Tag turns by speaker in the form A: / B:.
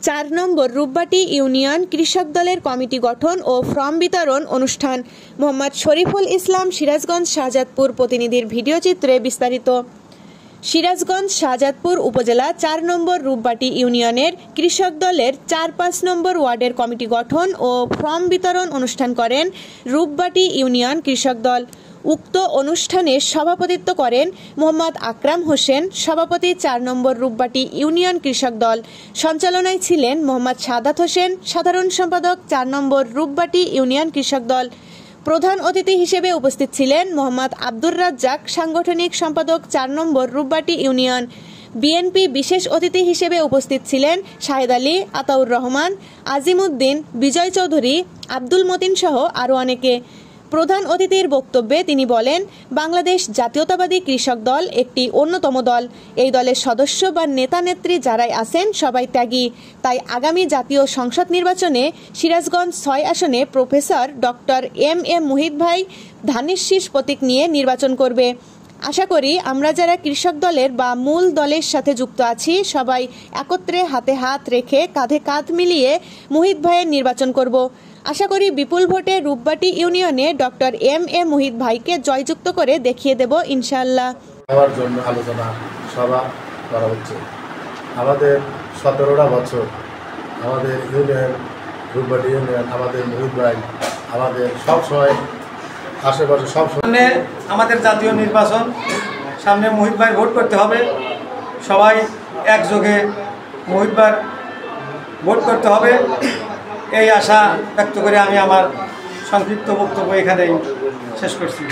A: 4 নম্বর রূপবাটি union কৃষক দলের committee গঠন ও ফর্ম বিতরণ অনুষ্ঠান। মোহাম্মদ শরীফুল ইসলাম, সিরাজগঞ্জ শাহজাদপুর প্রতিনিধির ভিডিও চিত্রে বিস্তারিত। সিরাজগঞ্জ শাহজাদপুর উপজেলা 4 নম্বর রূপবাটি ইউনিয়নের কৃষক দলের 4-5 নম্বর ওয়ার্ডের কমিটি গঠন ও ফর্ম বিতরণ অনুষ্ঠান করেন রূপবাটি ইউনিয়ন কৃষক দল। উক্ত অনুষ্ঠানে সভাপতিত্ব করেন মোহাম্মদ আকরাম হোসেন, সভাপতি 4 নম্বর রূপবাটি ইউনিয়ন কৃষক দল। সঞ্চালনায় ছিলেন মোহাম্মদ সাদাত হোসেন, সাধারণ সম্পাদক 4 নম্বর রূপবাটি ইউনিয়ন কৃষক দল। প্রধান অতিথি হিসেবে উপস্থিত ছিলেন মোহাম্মদ আব্দুর রাজ্জাক, সাংগঠনিক সম্পাদক 4 নম্বর রূপবাটি ইউনিয়ন। বিএনপি বিশেষ অতিথি হিসেবে উপস্থিত ছিলেন শাহেদ আলী, আতাউর রহমান, আজিম উদ্দিন, বিজয় চৌধুরী, আব্দুল মতিন সহ আরও অনেকে। প্রধান অতিথির বক্তব্যে তিনি বলেন, বাংলাদেশ জাতীয়তাবাদী কৃষক দল একটি অন্যতম দল। এই দলের সদস্য বা নেতা নেত্রী যারাই আছেন সবাই ত্যাগী। তাই আগামী জাতীয় সংসদ নির্বাচনে সিরাজগঞ্জ 6 আসনে professor doctor M A Muhith ভাই ধানের শীষ প্রতীক নিয়ে নির্বাচন করবে। আশা করি আমরা যারা কৃষক দলের বা মূল দলের সাথে যুক্ত আছি সবাই একত্রে হাতে হাত রেখে কাঁধে কাঁধ মিলিয়ে মুহিত ভাইয়ের নির্বাচন করব। আশা করি বিপুল ভোটে রূপবাটি ইউনিয়নে ডক্টর এম এ মুহিত ভাইকে জয়যুক্ত করে দেখিয়ে দেব ইনশাআল্লাহ।
B: আমার জন্য আলোচনা সভা করা হচ্ছে। আমাদের 17টা বছর আমাদের ইউনিয়ন রূপবাটি ইউনিয়ন, আমাদের মুহিত ভাই আমাদের সবসময় আশেপাশে
C: সামনে আমাদের জাতীয় নির্বাচন, সামনে মুহিত ভাই ভোট করতে হবে। সবাই একযোগে মুহিত ভাই ভোট করতে হবে এই আশা ব্যক্ত করে আমি আমার সংক্ষিপ্ত বক্তব্য এখানেই শেষ করছি।